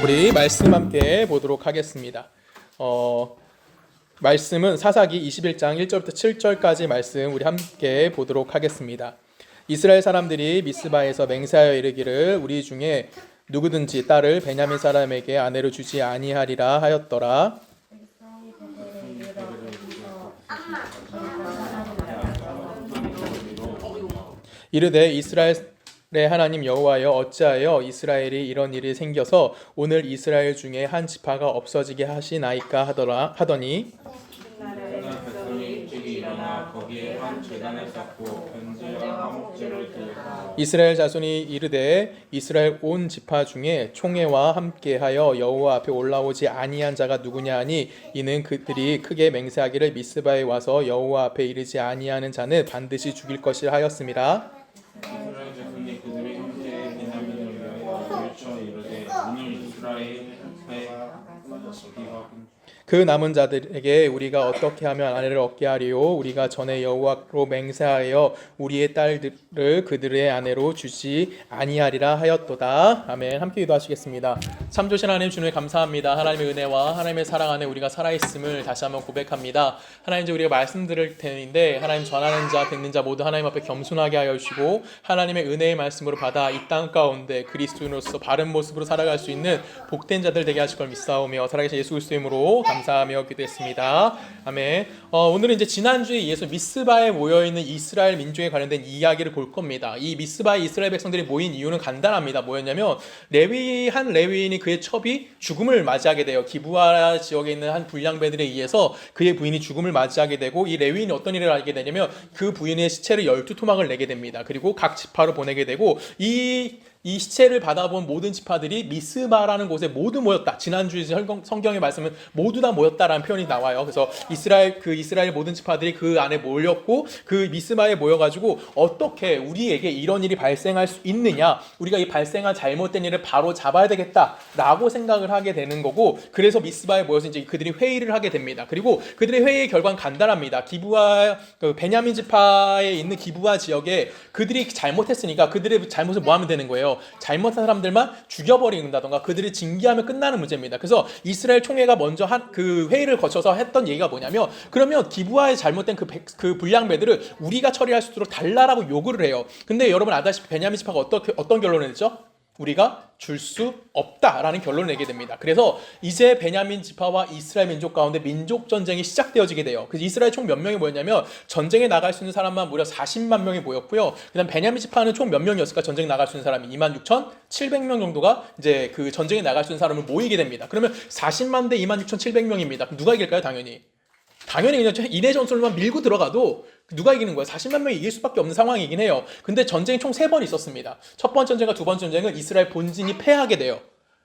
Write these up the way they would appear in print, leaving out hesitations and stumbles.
우리 말씀 함께 보도록 하겠습니다. 말씀은 사사기 21장 1절부터 7절까지 말씀 우리 함께 보도록 하겠습니다. 이스라엘 사람들이 미스바에서 맹세하여 이르기를 우리 중에 누구든지 딸을 베냐민 사람에게 아내로 주지 아니하리라 하였더라. 이르되 이스라엘의 하나님 여호와여 어찌하여 이스라엘이 이런 일이 생겨서 오늘 이스라엘 중에 한 지파가 없어지게 하시나이까 하더니 이스라엘 자손이 이르되 이스라엘 온 지파 중에 총회와 함께하여 여호와 앞에 올라오지 아니한 자가 누구냐 하니 이는 그들이 크게 맹세하기를 미스바에 와서 여호와 앞에 이르지 아니하는 자는 반드시 죽일 것이라 하였음이라. 이스라엘 자손이 그들의 형제의 베냐민을 위하여 외쳐 이르되 오늘 이스라엘의 그 남은 자들에게 우리가 어떻게 하면 아내를 얻게 하리요? 우리가 전에 여호와로 맹세하여 우리의 딸들을 그들의 아내로 주지 아니하리라 하였도다. 아멘. 함께 기도하시겠습니다. 참 좋으신 하나님 주님에 감사합니다. 하나님의 은혜와 하나님의 사랑 안에 우리가 살아있음을 다시 한번 고백합니다. 하나님 이제 우리가 말씀 들을 텐데 하나님 전하는 자 듣는 자 모두 하나님 앞에 겸손하게 하여 주시고 하나님의 은혜의 말씀으로 받아 이 땅 가운데 그리스도인으로서 바른 모습으로 살아갈 수 있는 복된 자들 되게 하실 걸 믿사오며 살아계신 예수 그리스도의 이름으로 감사하며 기도했습니다. 아멘. 오늘은 이제 지난주에 이어서 미스바에 모여있는 이스라엘 민족에 관련된 이야기를 볼 겁니다. 이 미스바에 이스라엘 백성들이 모인 이유는 간단합니다. 뭐였냐면 한 레위인이 그의 첩이 죽음을 맞이하게 돼요. 기브아 지역에 있는 한 불량배들에 의해서 그의 부인이 죽음을 맞이하게 되고 이 레위인이 어떤 일을 하게 되냐면 그 부인의 시체를 12토막을 내게 됩니다. 그리고 각 지파로 보내게 되고 이 시체를 받아본 모든 지파들이 미스바라는 곳에 모두 모였다. 지난주에 성경의 말씀은 모두 다 모였다라는 표현이 나와요. 그래서 이스라엘 모든 지파들이 그 안에 모였고 그 미스바에 모여가지고 어떻게 우리에게 이런 일이 발생할 수 있느냐, 우리가 이 발생한 잘못된 일을 바로 잡아야 되겠다라고 생각을 하게 되는 거고, 그래서 미스바에 모여서 이제 그들이 회의를 하게 됩니다. 그리고 그들의 회의의 결과는 간단합니다. 베냐민 지파에 있는 기브아 지역에 그들이 잘못했으니까 그들의 잘못을 뭐 하면 되는 거예요? 잘못한 사람들만 죽여버린다던가 그들을 징계하면 끝나는 문제입니다. 그래서 이스라엘 총회가 먼저 그 회의를 거쳐서 했던 얘기가 뭐냐면, 그러면 기브아에 잘못된 그 불량배들을 우리가 처리할 수 있도록 달라라고 요구를 해요. 근데 여러분 아다시피 베냐민 지파가 어떤 결론을 냈죠? 우리가 줄 수 없다라는 결론을 내게 됩니다. 그래서 이제 베냐민 지파와 이스라엘 민족 가운데 민족 전쟁이 시작되어지게 돼요. 그래서 이스라엘 총 몇 명이 모였냐면 전쟁에 나갈 수 있는 사람만 무려 40만 명이 모였고요. 그다음 베냐민 지파는 총 몇 명이었을까? 전쟁에 나갈 수 있는 사람이 26,700명 정도가 이제 그 전쟁에 나갈 수 있는 사람을 모이게 됩니다. 그러면 40만 대 26,700명입니다. 그럼 누가 이길까요? 당연히 그냥 인해 전술만 밀고 들어가도 누가 이기는 거예요? 40만 명이 이길 수밖에 없는 상황이긴 해요. 근데 전쟁이 총 3번 있었습니다. 첫 번째 전쟁과 두 번째 전쟁은 이스라엘 본진이 패하게 돼요.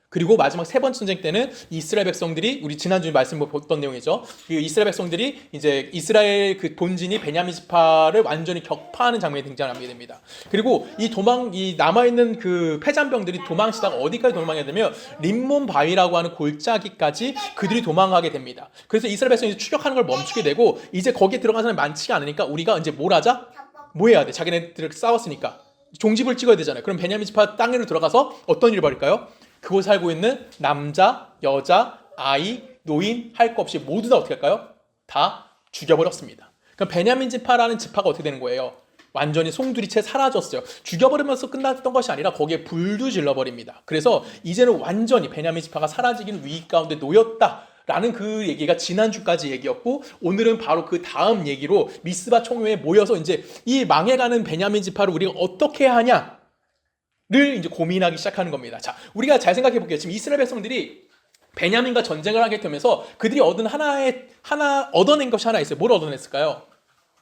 그리고 마지막 세 번째 전쟁 때는 이스라엘 백성들이, 우리 지난주에 말씀 봤던 내용이죠. 이스라엘 백성들이 이제 이스라엘 그 본진이 베냐민 지파를 완전히 격파하는 장면이 등장하게 됩니다. 그리고 이 남아있는 그 패잔병들이 도망치다가 어디까지 도망하게 되면 림몬 바위라고 하는 골짜기까지 그들이 도망가게 됩니다. 그래서 이스라엘 백성이 추격하는 걸 멈추게 되고, 이제 거기에 들어간 사람이 많지가 않으니까 우리가 이제 뭘 하자? 뭐 해야 돼? 자기네들 싸웠으니까 종집을 찍어야 되잖아요. 그럼 베냐민 지파 땅으로 들어가서 어떤 일을 벌일까요? 그곳에 살고 있는 남자, 여자, 아이, 노인 할 것 없이 모두 다 어떻게 할까요? 다 죽여버렸습니다. 그럼 베냐민 지파라는 지파가 어떻게 되는 거예요? 완전히 송두리째 사라졌어요. 죽여버리면서 끝났던 것이 아니라 거기에 불도 질러버립니다. 그래서 이제는 완전히 베냐민 지파가 사라지기는 위기 가운데 놓였다라는 그 얘기가 지난주까지 얘기였고, 오늘은 바로 그 다음 얘기로 미스바 총회에 모여서 이제 이 망해가는 베냐민 지파를 우리가 어떻게 하냐 를 이제 고민하기 시작하는 겁니다. 자, 우리가 잘 생각해 볼게요. 지금 이스라엘 백성들이 베냐민과 전쟁을 하게 되면서 그들이 얻어낸 것이 하나 있어요. 뭘 얻어냈을까요?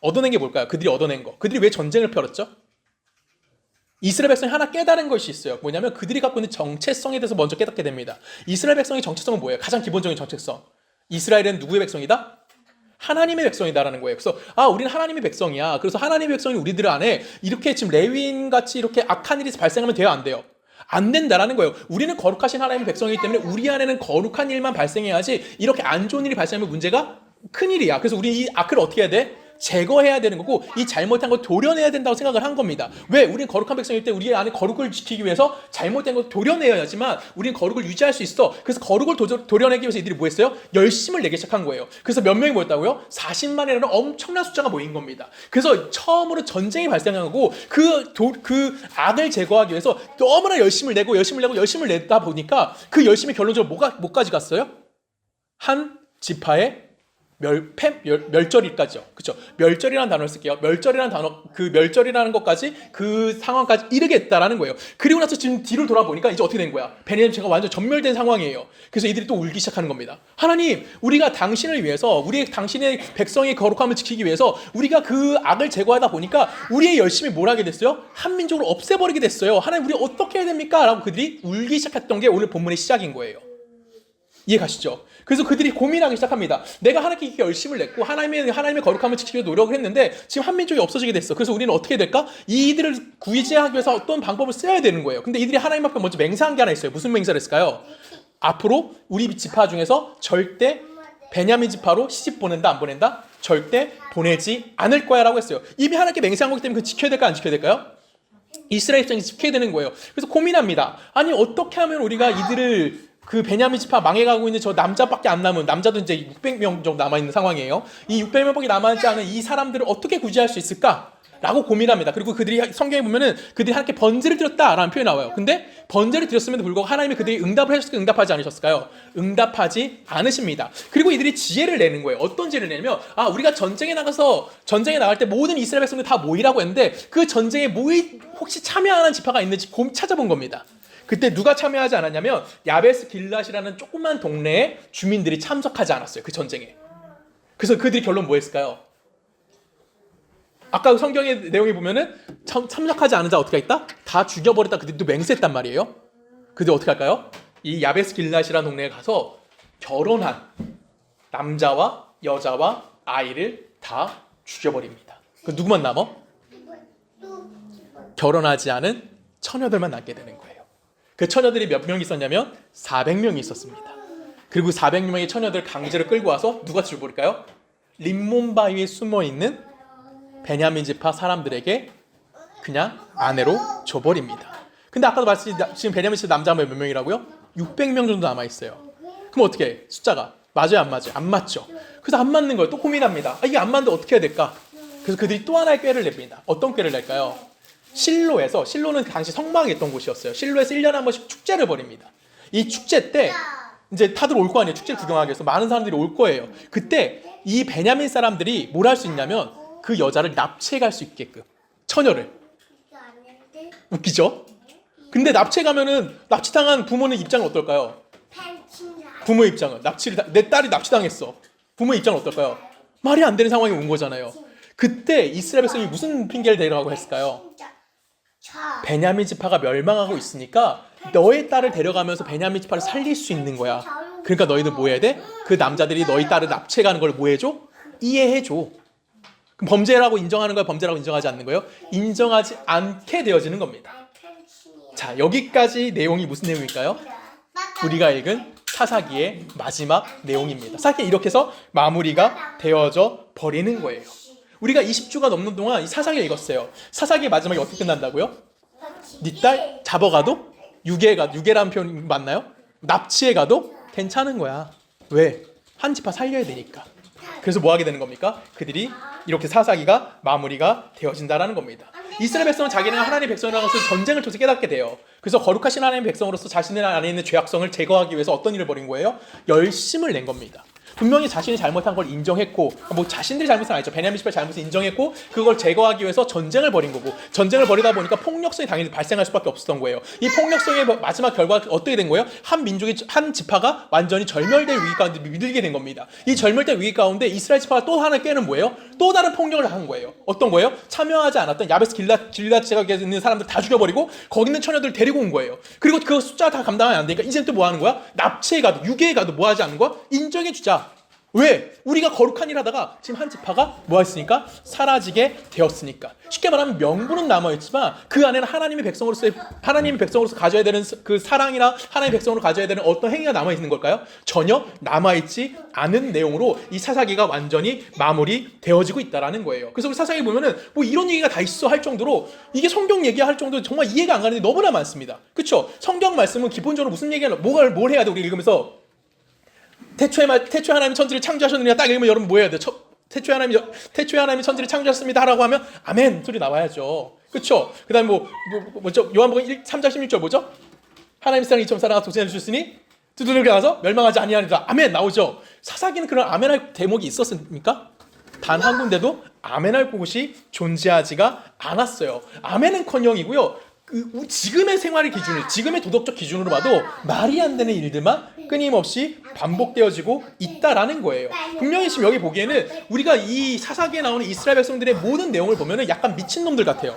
얻어낸 게 뭘까요? 그들이 얻어낸 거. 그들이 왜 전쟁을 펼었죠? 이스라엘 백성이 하나 깨달은 것이 있어요. 뭐냐면 그들이 갖고 있는 정체성에 대해서 먼저 깨닫게 됩니다. 이스라엘 백성의 정체성은 뭐예요? 가장 기본적인 정체성. 이스라엘은 누구의 백성이다? 하나님의 백성이다라는 거예요. 그래서 우리는 하나님의 백성이야. 그래서 하나님의 백성이 우리들 안에 이렇게 지금 레위인같이 이렇게 악한 일이 발생하면 돼요, 안 돼요? 안 된다라는 거예요. 우리는 거룩하신 하나님의 백성이기 때문에 우리 안에는 거룩한 일만 발생해야지 이렇게 안 좋은 일이 발생하면 문제가 큰일이야. 그래서 우리 이 악을 어떻게 해야 돼? 제거해야 되는 거고 이 잘못한 걸 도려내야 된다고 생각을 한 겁니다. 왜? 우린 거룩한 백성일 때 우리 안에 거룩을 지키기 위해서 잘못된 걸 도려내야지만 우린 거룩을 유지할 수 있어. 그래서 거룩을 도려내기 위해서 이들이 뭐 했어요? 열심을 내기 시작한 거예요. 그래서 몇 명이 모였다고요? 40만이라는 엄청난 숫자가 모인 겁니다. 그래서 처음으로 전쟁이 발생하고 그 악을 제거하기 위해서 너무나 열심을 내고 열심을 내다 보니까 그 열심이 결론적으로 뭐까지 갔어요? 한 지파의 멸절일까지요. 그렇죠? 멸절이라는 단어를 쓸게요. 멸절이라는 단어, 그 멸절이라는 것까지 그 상황까지 이르겠다라는 거예요. 그리고 나서 지금 뒤를 돌아보니까 이제 어떻게 된 거야? 베냐민 지파가 완전 전멸된 상황이에요. 그래서 이들이 또 울기 시작하는 겁니다. 하나님, 우리가 당신을 위해서, 당신의 백성의 거룩함을 지키기 위해서 우리가 그 악을 제거하다 보니까 우리의 열심이 뭘 하게 됐어요? 한민족을 없애버리게 됐어요. 하나님, 우리 어떻게 해야 됩니까? 라고 그들이 울기 시작했던 게 오늘 본문의 시작인 거예요. 이해 가시죠? 그래서 그들이 고민하기 시작합니다. 내가 하나님께 이렇게 열심을 냈고 하나님의 거룩함을 지키기 위해 노력을 했는데 지금 한민족이 없어지게 됐어. 그래서 우리는 어떻게 될까? 이들을 구제하기 위해서 어떤 방법을 써야 되는 거예요. 근데 이들이 하나님 앞에 먼저 맹세한 게 하나 있어요. 무슨 맹세를 했을까요? 앞으로 우리 지파 중에서 절대 베냐민 지파로 시집 보낸다 안 보낸다? 절대 보내지 않을 거야 라고 했어요. 이미 하나님께 맹세한 거기 때문에 그 지켜야 될까 안 지켜야 될까요? 이스라엘 입장에서 지켜야 되는 거예요. 그래서 고민합니다. 아니 어떻게 하면 우리가 이들을 그 베냐민 지파 망해가고 있는 저 남자밖에 안 남은 남자도 이제 600명 정도 남아있는 상황이에요. 이 600명밖에 남아있지 않은 이 사람들을 어떻게 구제할 수 있을까? 라고 고민합니다. 그리고 그들이 성경에 보면은 그들이 하나님께 번제를 드렸다라는 표현이 나와요. 근데 번제를 드렸음에도 불구하고 하나님이 그들이 응답을 하셨을까요? 응답하지 않으셨을까요? 응답하지 않으십니다. 그리고 이들이 지혜를 내는 거예요. 어떤 지혜를 내냐면 우리가 전쟁에 나갈 때 모든 이스라엘 백성들 다 모이라고 했는데 그 전쟁에 혹시 참여하는 지파가 있는지 찾아본 겁니다. 그때 누가 참여하지 않았냐면 야베스 길랏이라는 조그만 동네에 주민들이 참석하지 않았어요. 그 전쟁에. 그래서 그들이 결론 뭐 했을까요? 아까 성경의 내용에 보면은 참석하지 않은 자 어떻게 했다? 다 죽여버렸다. 그들도 맹세했단 말이에요. 그들 어떻게 할까요? 이 야베스 길랏이라는 동네에 가서 결혼한 남자와 여자와 아이를 다 죽여버립니다. 그 누구만 남아? 결혼하지 않은 처녀들만 남게 되는 거예요. 그 처녀들이 몇 명 있었냐면 400명이 있었습니다. 그리고 400명의 처녀들 강제로 끌고 와서 누가 죽여버릴까요? 림몬 바위에 숨어있는 베냐민 지파 사람들에게 그냥 아내로 줘버립니다. 근데 아까도 말씀드린 지금 베냐민 지파 남자가 몇 명이라고요? 600명 정도 남아있어요. 그럼 어떻게 해? 숫자가 맞아요 안 맞아요? 안 맞죠. 그래서 안 맞는 거예요. 또 고민합니다. 이게 안 맞는데 어떻게 해야 될까? 그래서 그들이 또 하나의 꾀를 냅니다. 어떤 꾀를 낼까요? 실로는 당시 성막이 있던 곳이었어요. 실로에서 1년에 한 번씩 축제를 벌입니다. 이 축제 때 이제 다들 올 거 아니에요. 축제를 구경하기 위해서 많은 사람들이 올 거예요. 그때 이 베냐민 사람들이 뭘 할 수 있냐면 그 여자를 납치해 갈 수 있게끔 처녀를. 웃기죠? 근데 납치해 가면은 납치당한 부모는 입장은 어떨까요? 부모의 입장은 내 딸이 납치당했어. 부모의 입장은 어떨까요? 말이 안 되는 상황이 온 거잖아요. 그때 이스라엘 백성이 무슨 핑계를 대라고 했을까요? 베냐민 지파가 멸망하고 있으니까 너의 딸을 데려가면서 베냐민 지파를 살릴 수 있는 거야. 그러니까 너희들 뭐 해야 돼? 그 남자들이 너희 딸을 납치해가는 걸 뭐 해줘? 이해해줘. 그럼 범죄라고 인정하는 거야? 범죄라고 인정하지 않는 거예요? 인정하지 않게 되어지는 겁니다. 자, 여기까지 내용이 무슨 내용일까요? 우리가 읽은 사사기의 마지막 내용입니다. 사사기 이렇게 해서 마무리가 되어져 버리는 거예요. 우리가 20주가 넘는 동안 이 사사기를 읽었어요. 사사기의 마지막이 어떻게 끝난다고요? 네 딸 잡아가도 유괴라는 표현 맞나요? 납치해가도 괜찮은 거야. 왜? 한 지파 살려야 되니까. 그래서 뭐 하게 되는 겁니까? 그들이 이렇게 사사기가 마무리가 되어진다라는 겁니다. 이스라엘 백성은 자기는 하나님의 백성이라는 것을 전쟁을 통해서 깨닫게 돼요. 그래서 거룩하신 하나님의 백성으로서 자신의 안에 있는 죄악성을 제거하기 위해서 어떤 일을 벌인 거예요? 열심을 낸 겁니다. 분명히 자신이 잘못한 걸 인정했고 뭐 자신들이 잘못은 아니죠. 베냐민 지파의 잘못을 인정했고 그걸 제거하기 위해서 전쟁을 벌인 거고 전쟁을 벌이다 보니까 폭력성이 당연히 발생할 수밖에 없었던 거예요. 이 폭력성의 마지막 결과가 어떻게 된 거예요? 한 지파가 완전히 절멸될 위기 가운데 밀리게 된 겁니다. 이 절멸될 위기 가운데 이스라엘 지파가 또 하나 깨는 뭐예요? 또 다른 폭력을 한 거예요. 어떤 거예요? 참여하지 않았던 야베스 길랏 있는 사람들 다 죽여버리고 거기 있는 처녀들 데리고 온 거예요. 그리고 그 숫자 다 감당하면 안 되니까 이제 또 뭐 하는 거야? 납치해 가도 유괴해 가도 뭐 하지 않는 거야? 인정해 주자. 왜? 우리가 거룩한 일 하다가 지금 한 지파가 뭐 했으니까? 사라지게 되었으니까. 쉽게 말하면 명분은 남아있지만 그 안에는 하나님의 백성으로서 가져야 되는 그 사랑이나 하나님의 백성으로 가져야 되는 어떤 행위가 남아있는 걸까요? 전혀 남아있지 않은 내용으로 이 사사기가 완전히 마무리되어지고 있다는 거예요. 그래서 우리 사사기 보면은 뭐 이런 얘기가 다 있어 할 정도로 이게 성경 얘기할 정도로 정말 이해가 안 가는 게 너무나 많습니다. 그렇죠? 성경 말씀은 기본적으로 무슨 얘기하는 뭘 해야 돼? 우리 읽으면서 태초에 하나님이 천지를 창조하셨느냐 딱 읽으면 여러분 뭐 해야 돼? 태초에 하나님이 천지를 창조하셨습니다라고 하면 아멘 소리 나와야죠. 그렇죠? 그다음에 뭐죠? 요한복음 3장 16절 뭐죠? 하나님 세상을 이처럼 사랑하사 독생자를 주셨으니 두들겨 나서 멸망하지 아니하리라. 아멘 나오죠. 사사기는 그런 아멘할 대목이 있었습니까? 단 한 군데도 아멘할 곳이 존재하지가 않았어요. 아멘은커녕이고요. 지금의 생활의 기준을, 지금의 도덕적 기준으로 봐도 말이 안 되는 일들만 끊임없이 반복되어지고 있다라는 거예요. 분명히 지금 여기 보기에는 우리가 이 사사기에 나오는 이스라엘 백성들의 모든 내용을 보면은 약간 미친놈들 같아요.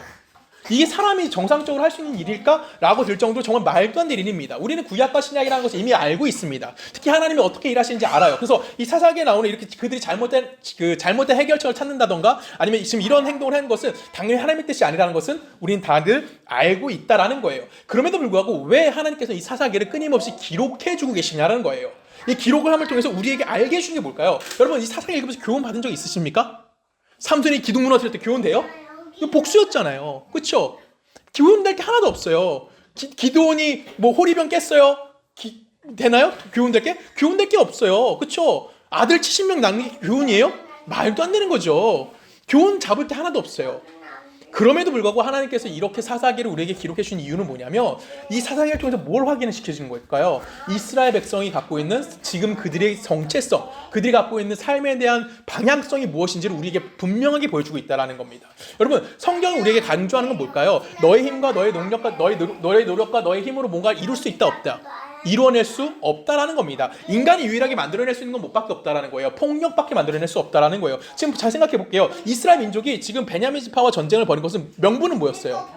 이게 사람이 정상적으로 할 수 있는 일일까라고 들 정도로 정말 말도 안 되는 일입니다. 우리는 구약과 신약이라는 것을 이미 알고 있습니다. 특히 하나님이 어떻게 일하시는지 알아요. 그래서 이 사사기에 나오는 이렇게 그들이 잘못된 해결책을 찾는다던가 아니면 지금 이런 행동을 하는 것은 당연히 하나님의 뜻이 아니라는 것은 우리는 다들 알고 있다라는 거예요. 그럼에도 불구하고 왜 하나님께서 이 사사기를 끊임없이 기록해주고 계시냐라는 거예요. 이 기록을 함을 통해서 우리에게 알게 해주는 게 뭘까요? 여러분 이 사사기 읽으면서 교훈 받은 적 있으십니까? 삼손이 기둥 무너뜨릴 때 교훈 돼요? 이거 복수였잖아요. 그렇죠? 교훈될 게 하나도 없어요. 기드온이 뭐 호리병 깼어요? 되나요? 교훈될 게? 교훈될 게 없어요. 그렇죠? 아들 70명 낳는 게 교훈이에요? 말도 안 되는 거죠. 교훈 잡을 때 하나도 없어요. 그럼에도 불구하고 하나님께서 이렇게 사사기를 우리에게 기록해 주신 이유는 뭐냐면 이 사사기를 통해서 뭘 확인을 시켜주는 걸까요? 이스라엘 백성이 갖고 있는 지금 그들의 정체성, 그들이 갖고 있는 삶에 대한 방향성이 무엇인지를 우리에게 분명하게 보여주고 있다는 겁니다. 여러분 성경이 우리에게 강조하는 건 뭘까요? 너의 힘과 너의 노력과 너의 힘으로 뭔가 이룰 수 있다 없다. 이뤄낼 수 없다라는 겁니다. 인간이 유일하게 만들어낼 수 있는 건 뭐밖에 없다라는 거예요. 폭력밖에 만들어낼 수 없다라는 거예요. 지금 잘 생각해 볼게요. 이스라엘 민족이 지금 베냐민 지파와 전쟁을 벌인 것은 명분은 뭐였어요?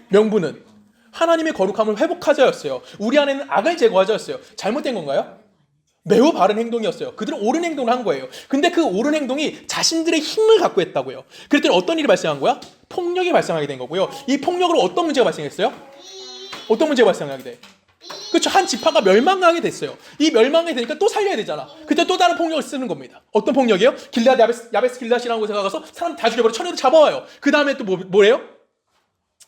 명분은 하나님의 거룩함을 회복하자였어요. 우리 안에는 악을 제거하자였어요. 잘못된 건가요? 매우 바른 행동이었어요. 그들은 옳은 행동을 한 거예요. 근데 그 옳은 행동이 자신들의 힘을 갖고 했다고요. 그랬더니 어떤 일이 발생한 거야? 폭력이 발생하게 된 거고요. 이 폭력으로 어떤 문제가 발생했어요? 어떤 문제가 발생하게 돼? 그렇죠. 한 지파가 멸망하게 됐어요. 이 멸망하게 되니까 또 살려야 되잖아. 그때 또 다른 폭력을 쓰는 겁니다. 어떤 폭력이에요? 길앗 야베스 길앗이라는 곳에 가서 사람 다 죽여버려 처녀도 잡아와요. 그 다음에 또 뭐래요?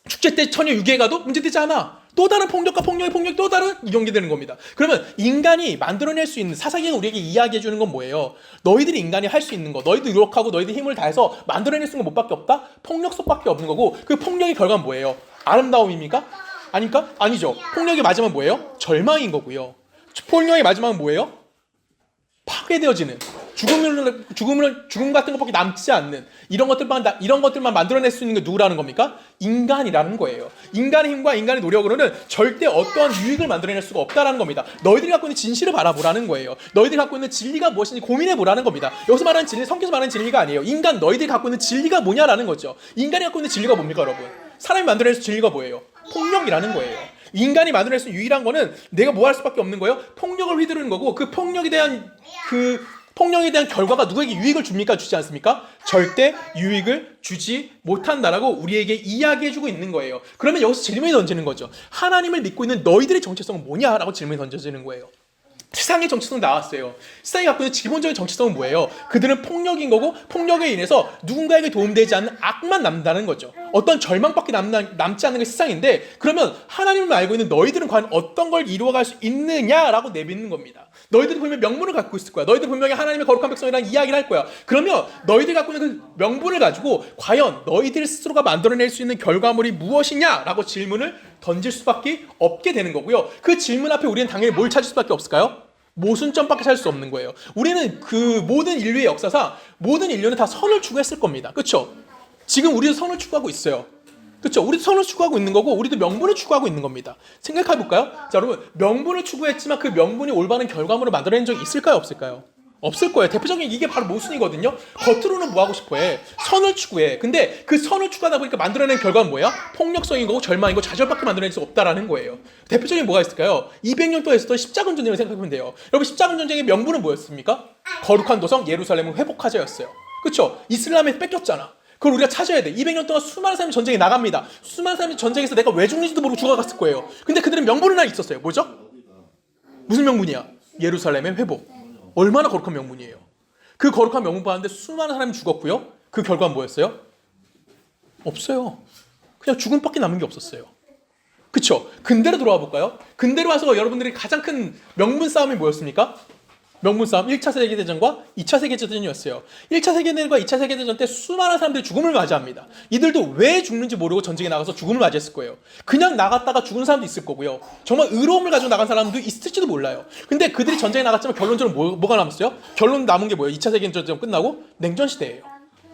축제 때 처녀 유괴에 가도 문제되지 않아. 또 다른 폭력과 폭력이 또 다른 이용되는 겁니다. 그러면 인간이 만들어낼 수 있는 사사기가 우리에게 이야기해 주는 건 뭐예요? 너희들이 인간이 할 수 있는 거, 너희들 노력하고 너희들 힘을 다해서 만들어낼 수 있는 건 뭐밖에 없다? 폭력 속밖에 없는 거고 그 폭력의 결과는 뭐예요? 아름다움입니까? 아닙니까? 아니죠. 폭력의 마지막은 뭐예요? 절망인 거고요. 폭력의 마지막은 뭐예요? 파괴되어지는 죽음 같은 것밖에 남지 않는 이런 것들만 만들어낼 수 있는 게 누구라는 겁니까? 인간이라는 거예요. 인간의 힘과 인간의 노력으로는 절대 어떠한 유익을 만들어낼 수가 없다라는 겁니다. 너희들이 갖고 있는 진실을 바라보라는 거예요. 너희들이 갖고 있는 진리가 무엇인지 고민해 보라는 겁니다. 여기서 말하는 진리, 성경에서 말하는 진리가 아니에요. 인간 너희들이 갖고 있는 진리가 뭐냐라는 거죠. 인간이 갖고 있는 진리가 뭡니까, 여러분? 사람이 만들어낼 수 있는 진리가 뭐예요? 폭력이라는 거예요. 인간이 만들어낼 수 있는 유일한 거는 내가 뭐 할 수밖에 없는 거예요? 폭력을 휘두르는 거고 그 폭력에 대한 결과가 누구에게 유익을 줍니까? 주지 않습니까? 절대 유익을 주지 못한다라고 우리에게 이야기해주고 있는 거예요. 그러면 여기서 질문이 던지는 거죠. 하나님을 믿고 있는 너희들의 정체성은 뭐냐라고 질문이 던져지는 거예요. 세상의 정체성 나왔어요. 세상이 갖고 있는 기본적인 정체성은 뭐예요? 그들은 폭력인 거고 폭력에 인해서 누군가에게 도움되지 않는 악만 남는다는 거죠. 어떤 절망밖에 남지 않는 게 세상인데 그러면 하나님을 알고 있는 너희들은 과연 어떤 걸 이루어갈 수 있느냐라고 내뱉는 겁니다. 너희들이 분명히 명분을 갖고 있을 거야. 너희들 분명히 하나님의 거룩한 백성이라는 이야기를 할 거야. 그러면 너희들이 갖고 있는 그 명분을 가지고 과연 너희들 스스로가 만들어낼 수 있는 결과물이 무엇이냐라고 질문을 던질 수밖에 없게 되는 거고요. 그 질문 앞에 우리는 당연히 뭘 찾을 수밖에 없을까요? 모순점밖에 찾을 수 없는 거예요. 우리는 그 모든 인류의 역사상 모든 인류는 다 선을 추구했을 겁니다. 그렇죠? 지금 우리도 선을 추구하고 있어요. 그렇죠? 우리도 선을 추구하고 있는 거고 우리도 명분을 추구하고 있는 겁니다. 생각해 볼까요? 자, 여러분 명분을 추구했지만 그 명분이 올바른 결과물을 만들어낸 적이 있을까요? 없을까요? 없을 거예요. 대표적인 이게 바로 모순이거든요. 겉으로는 뭐 하고 싶어해? 선을 추구해. 근데 그 선을 추구하다 보니까 만들어낸 결과는 뭐야? 폭력성인 거고 절망인 거고 좌절밖에 만들어낼 수 없다라는 거예요. 대표적인 뭐가 있을까요? 200년 동안 있었던 십자군 전쟁을 생각해보면 돼요. 여러분 십자군 전쟁의 명분은 뭐였습니까? 거룩한 도성 예루살렘을 회복하자였어요. 그렇죠? 이슬람에 뺏겼잖아. 그걸 우리가 찾아야 돼. 200년 동안 수많은 사람이 전쟁에 나갑니다. 수많은 사람이 전쟁에서 내가 왜 죽는지도 모르고 죽어갔을 거예요. 근데 그들은 명분은 하나 있었어요. 뭐죠? 무슨 명분이야? 예루살렘의 회복. 얼마나 거룩한 명분이에요. 그 거룩한 명분 받는데 수많은 사람이 죽었고요. 그 결과는 뭐였어요? 없어요. 그냥 죽음밖에 남은 게 없었어요. 그쵸? 근대로 돌아와 볼까요? 근대로 와서 여러분들이 가장 큰 명분 싸움이 뭐였습니까? 명분 싸움 1차 세계대전과 2차 세계대전이었어요. 1차 세계대전과 2차 세계대전 때 수많은 사람들이 죽음을 맞이합니다. 이들도 왜 죽는지 모르고 전쟁에 나가서 죽음을 맞이했을 거예요. 그냥 나갔다가 죽은 사람도 있을 거고요. 정말 의로움을 가지고 나간 사람도 있을지도 몰라요. 근데 그들이 전쟁에 나갔지만 결론적으로 뭐가 남았어요? 결론 남은 게 뭐예요? 2차 세계대전 끝나고 냉전시대예요.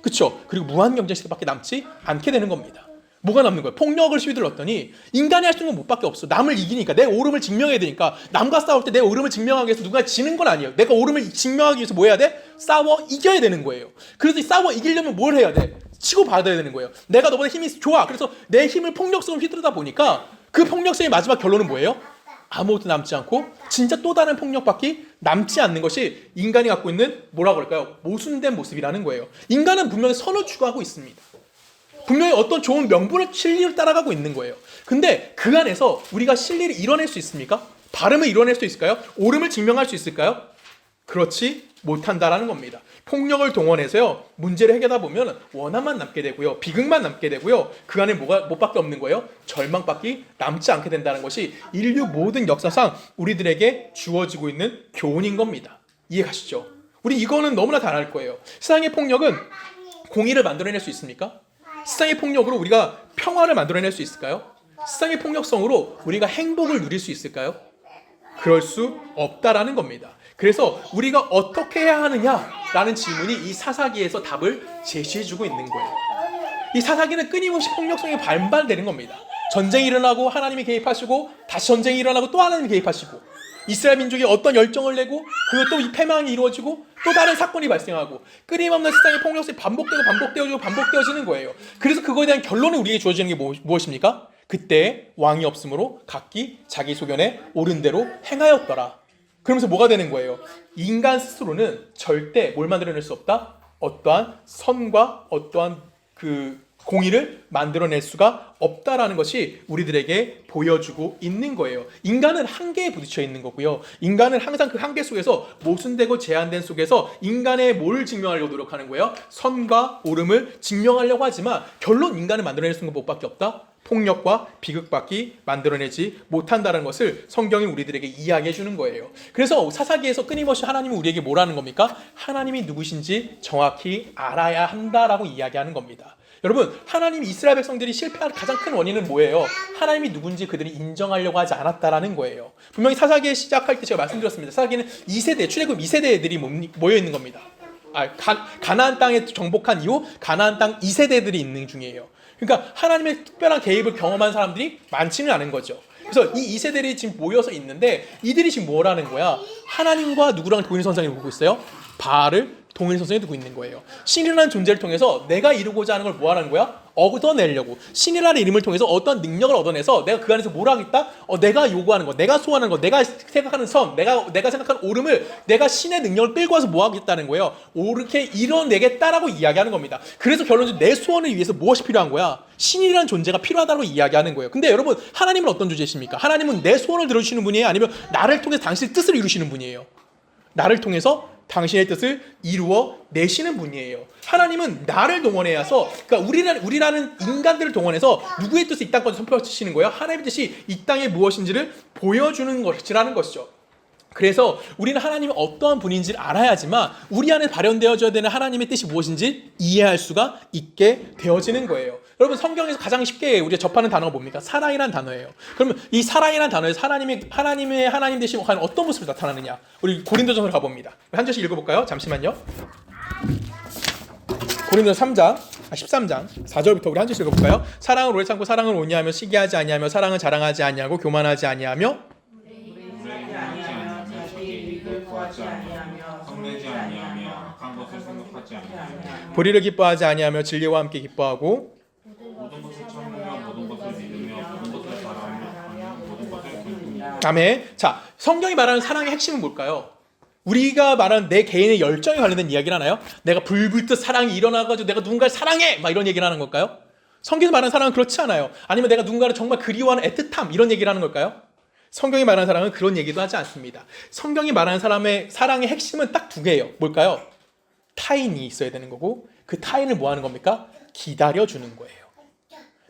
그쵸? 그리고 무한경제시대밖에 남지 않게 되는 겁니다. 뭐가 남는 거예요? 폭력을 시위들었더니 인간이 할 수 있는 건 못밖에 없어. 남을 이기니까 내 옳음을 증명해야 되니까 남과 싸울 때 내 옳음을 증명하기 위해서 누가 지는 건 아니에요. 내가 옳음을 증명하기 위해서 뭐 해야 돼? 싸워 이겨야 되는 거예요. 그래서 이 싸워 이기려면 뭘 해야 돼? 치고 받아야 되는 거예요. 내가 너보다 힘이 좋아. 그래서 내 힘을 폭력성으로 휘두르다 보니까 그 폭력성의 마지막 결론은 뭐예요? 아무것도 남지 않고 진짜 또 다른 폭력밖에 남지 않는 것이 인간이 갖고 있는 뭐라고 그럴까요? 모순된 모습이라는 거예요. 인간은 분명히 선을 추구하고 있습니다. 분명히 어떤 좋은 명분을 진리를 따라가고 있는 거예요. 근데 그 안에서 우리가 진리를 이뤄낼 수 있습니까? 바름을 이뤄낼 수 있을까요? 옳음을 증명할 수 있을까요? 그렇지 못한다라는 겁니다. 폭력을 동원해서요 문제를 해결하다 보면 원한만 남게 되고요, 비극만 남게 되고요, 그 안에 뭐밖에 없는 거예요? 절망밖에 남지 않게 된다는 것이 인류 모든 역사상 우리들에게 주어지고 있는 교훈인 겁니다. 이해 가시죠? 우리 이거는 너무나 잘 알 거예요. 세상의 폭력은 공의를 만들어낼 수 있습니까? 세상의 폭력으로 우리가 평화를 만들어낼 수 있을까요? 세상의 폭력성으로 우리가 행복을 누릴 수 있을까요? 그럴 수 없다라는 겁니다. 그래서 우리가 어떻게 해야 하느냐라는 질문이 이 사사기에서 답을 제시해주고 있는 거예요. 이 사사기는 끊임없이 폭력성이 반발되는 겁니다. 전쟁이 일어나고 하나님이 개입하시고 다시 전쟁이 일어나고 또 하나님이 개입하시고 이스라엘 민족이 어떤 열정을 내고 그것도 이 패망이 이루어지고 또 다른 사건이 발생하고 끊임없는 세상의 폭력성이 반복되어지는 거예요. 그래서 그거에 대한 결론이 우리에게 주어지는 게 무엇입니까? 그때 왕이 없으므로 각기 자기 소견에 옳은 대로 행하였더라. 그러면서 뭐가 되는 거예요? 인간 스스로는 절대 뭘 만들어낼 수 없다? 어떠한 선과 어떠한 그 공의를 만들어낼 수가 없다라는 것이 우리들에게 보여주고 있는 거예요. 인간은 한계에 부딪혀 있는 거고요. 인간은 항상 그 한계 속에서 모순되고 제한된 속에서 인간의 뭘 증명하려고 노력하는 거예요? 선과 옳음을 증명하려고 하지만 결론 인간은 만들어낼 수 있는 것밖에 없다? 폭력과 비극밖에 만들어내지 못한다는 것을 성경이 우리들에게 이야기해 주는 거예요. 그래서 사사기에서 끊임없이 하나님은 우리에게 뭐라는 겁니까? 하나님이 누구신지 정확히 알아야 한다라고 이야기하는 겁니다. 여러분, 하나님이 이스라엘 백성들이 실패한 가장 큰 원인은 뭐예요? 하나님이 누군지 그들이 인정하려고 하지 않았다라는 거예요. 분명히 사사기 시작할 때 제가 말씀드렸습니다. 사사기는 2세대, 출애굽 2세대 애들이 모여 있는 겁니다. 가나안 땅에 정복한 이후 가나안 땅 2세대들이 있는 중이에요. 그러니까 하나님의 특별한 개입을 경험한 사람들이 많지는 않은 거죠. 그래서 이 2세대들이 지금 모여서 있는데 이들이 지금 뭐라는 거야? 하나님과 누구랑 동일선상에 두고 있어요? 바알을 동일선상에 두고 있는 거예요. 신이라는 존재를 통해서 내가 이루고자 하는 걸 뭐 하는 거야? 얻어내려고. 신이라는 이름을 통해서 어떤 능력을 얻어내서 내가 그 안에서 뭘 하겠다? 내가 요구하는 거, 내가 소원하는 거, 내가 생각하는 선, 내가 생각하는 옳음을 내가 신의 능력을 끌고 와서 뭐 하겠다는 거예요? 옳게 이뤄내겠다라고 이야기하는 겁니다. 그래서 결론적으로 내 소원을 위해서 무엇이 필요한 거야? 신이라는 존재가 필요하다고 이야기하는 거예요. 근데 여러분, 하나님은 어떤 존재십니까? 하나님은 내 소원을 들어주시는 분이에요? 아니면 나를 통해서 당신의 뜻을 이루시는 분이에요? 나를 통해서 당신의 뜻을 이루어 내시는 분이에요. 하나님은 나를 동원해서, 그러니까 우리라는 인간들을 동원해서 누구의 뜻을 이 땅까지 선포하시는 거예요? 하나님의 뜻이 이 땅에 무엇인지를 보여주는 것이라는 것이죠. 그래서 우리는 하나님이 어떠한 분인지를 알아야지만 우리 안에 발현되어져야 되는 하나님의 뜻이 무엇인지 이해할 수가 있게 되어지는 거예요. 여러분, 성경에서 가장 쉽게 우리가 접하는 단어가 뭡니까? 사랑이라는 단어예요. 그러면 이 사랑이라는 단어에서 하나님의 하나님 되시고 과연 어떤 모습이 나타나느냐? 우리 고린도전으로 가봅니다. 한 절씩 읽어볼까요? 잠시만요. 고린도서 13장 4절부터 우리 한 절씩 읽어볼까요? 사랑을 오래 참고 사랑을 온유하며 시기하지 아니하며 사랑을 자랑하지 아니하고 교만하지 아니하며 성내지 것을 생각하지 아니하며 불의를 기뻐하지 아니하며 진리와 함께 기뻐하고 모든 것을 참으며 모든 것을 믿으며 모든 것을 바라며 모든 것을 견디며 아멘. 자, 성경이 말하는 사랑의 핵심은 뭘까요? 우리가 말하는 내 개인의 열정에 관련된 이야기를 하나요? 내가 불불듯 사랑이 일어나가지고 내가 누군가를 사랑해! 막 이런 얘기를 하는 걸까요? 성경에서 말하는 사랑은 그렇지 않아요. 아니면 내가 누군가를 정말 그리워하는 애틋함 이런 얘기를 하는 걸까요? 성경이 말하는 사랑은 그런 얘기도 하지 않습니다. 성경이 말하는 사람의 사랑의 핵심은 딱 두 개예요. 뭘까요? 타인이 있어야 되는 거고 그 타인을 뭐 하는 겁니까? 기다려주는 거예요.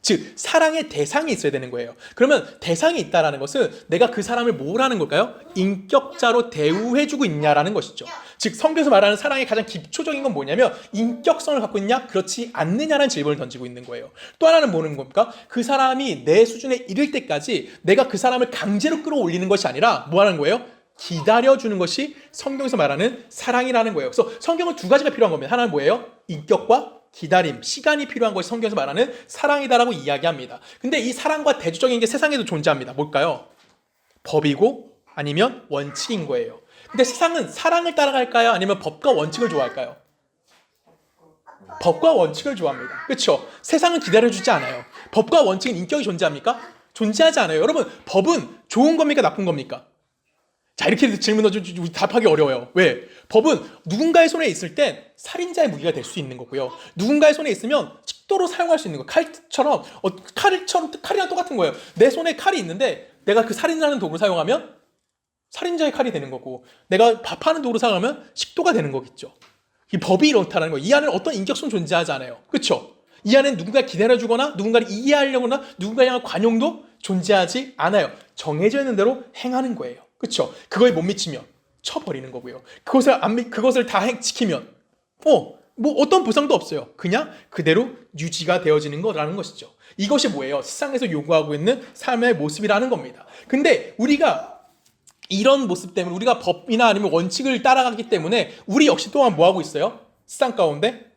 즉 사랑의 대상이 있어야 되는 거예요. 그러면 대상이 있다라는 것은 내가 그 사람을 뭐라는 걸까요? 인격자로 대우해주고 있냐라는 것이죠. 즉 성경에서 말하는 사랑의 가장 기초적인 건 뭐냐면 인격성을 갖고 있냐 그렇지 않느냐라는 질문을 던지고 있는 거예요. 또 하나는 뭐는 겁니까? 그 사람이 내 수준에 이를 때까지 내가 그 사람을 강제로 끌어올리는 것이 아니라 뭐 하는 거예요? 기다려주는 것이 성경에서 말하는 사랑이라는 거예요. 그래서 성경은 두 가지가 필요한 겁니다. 하나는 뭐예요? 인격과 기다림, 시간이 필요한 것이 성경에서 말하는 사랑이다라고 이야기합니다. 근데 이 사랑과 대조적인 게 세상에도 존재합니다. 뭘까요? 법이고 아니면 원칙인 거예요. 근데 세상은 사랑을 따라갈까요? 아니면 법과 원칙을 좋아할까요? 법과 원칙을 좋아합니다. 그렇죠? 세상은 기다려주지 않아요. 법과 원칙은 인격이 존재합니까? 존재하지 않아요. 여러분, 법은 좋은 겁니까? 나쁜 겁니까? 자, 이렇게 질문을 좀 답하기 어려워요. 왜? 법은 누군가의 손에 있을 땐 살인자의 무기가 될 수 있는 거고요. 누군가의 손에 있으면 직도로 사용할 수 있는 거예요. 칼이랑 똑같은 거예요. 내 손에 칼이 있는데 내가 그 살인하는 도구를 사용하면 살인자의 칼이 되는 거고 내가 밥하는 도구를 사용하면 식도가 되는 거겠죠. 이 법이 이렇다는 거예요. 이 안에는 어떤 인격성 존재하지 않아요. 그렇죠? 이 안에는 누군가 기다려주거나 누군가를 이해하려거나 누군가에 향한 관용도 존재하지 않아요. 정해져 있는 대로 행하는 거예요. 그렇죠? 그거에 못 미치면 쳐버리는 거고요. 그것을 다 지키면 뭐 어떤 보상도 없어요. 그냥 그대로 유지가 되어지는 거라는 것이죠. 이것이 뭐예요? 세상에서 요구하고 있는 삶의 모습이라는 겁니다. 근데 우리가 이런 모습 때문에 우리가 법이나 아니면 원칙을 따라가기 때문에 우리 역시 또한 뭐 하고 있어요? 세상 가운데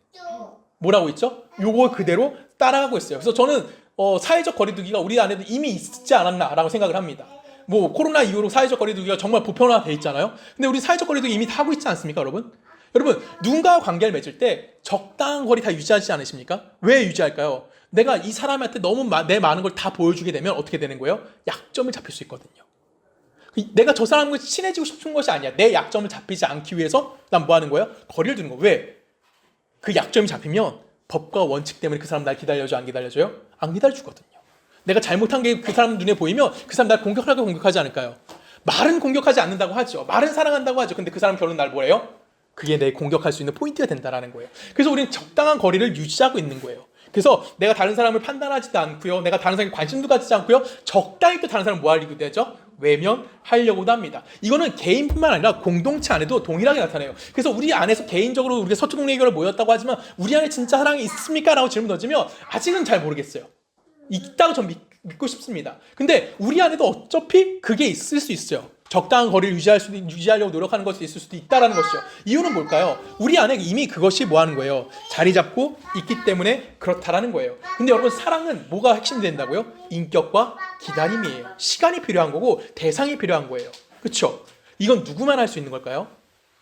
뭐라고 있죠? 요거 그대로 따라가고 있어요. 그래서 저는 사회적 거리두기가 우리 안에도 이미 있지 않았나라고 생각을 합니다. 뭐 코로나 이후로 사회적 거리두기가 정말 보편화돼 있잖아요. 근데 우리 사회적 거리두기 이미 다 하고 있지 않습니까, 여러분? 여러분, 누군가와 관계를 맺을 때 적당한 거리 다 유지하지 않으십니까? 왜 유지할까요? 내가 이 사람한테 너무 내 많은 걸 다 보여주게 되면 어떻게 되는 거예요? 약점을 잡힐 수 있거든요. 내가 저 사람과 친해지고 싶은 것이 아니야. 내 약점을 잡히지 않기 위해서 난 뭐 하는 거예요? 거리를 두는 거예요. 왜? 그 약점이 잡히면 법과 원칙 때문에 그 사람 날 기다려줘, 안 기다려줘요? 안 기다려주거든요. 내가 잘못한 게 그 사람 눈에 보이면 그 사람 날 공격하지 않을까요? 말은 공격하지 않는다고 하죠. 말은 사랑한다고 하죠. 근데 그 사람 결론 날 뭐래요? 그게 내 공격할 수 있는 포인트가 된다라는 거예요. 그래서 우리는 적당한 거리를 유지하고 있는 거예요. 그래서 내가 다른 사람을 판단하지도 않고요. 내가 다른 사람에게 관심도 갖지 않고요. 적당히 또 다른 사람을 뭐 하려고 되죠? 외면하려고도 합니다. 이거는 개인뿐만 아니라 공동체 안에도 동일하게 나타나요. 그래서 우리 안에서 개인적으로 우리가 서초동네교회를 모였다고 하지만 우리 안에 진짜 사랑이 있습니까? 라고 질문 던지면 아직은 잘 모르겠어요. 있다고 전 믿고 싶습니다. 근데 우리 안에도 어차피 그게 있을 수 있어요. 적당한 거리를 유지하려고 노력하는 것이 있을 수도 있다는 것이죠. 이유는 뭘까요? 우리 안에 이미 그것이 뭐 하는 거예요? 자리 잡고 있기 때문에 그렇다라는 거예요. 근데 여러분, 사랑은 뭐가 핵심이 된다고요? 인격과 기다림이에요. 시간이 필요한 거고 대상이 필요한 거예요. 그렇죠? 이건 누구만 할 수 있는 걸까요?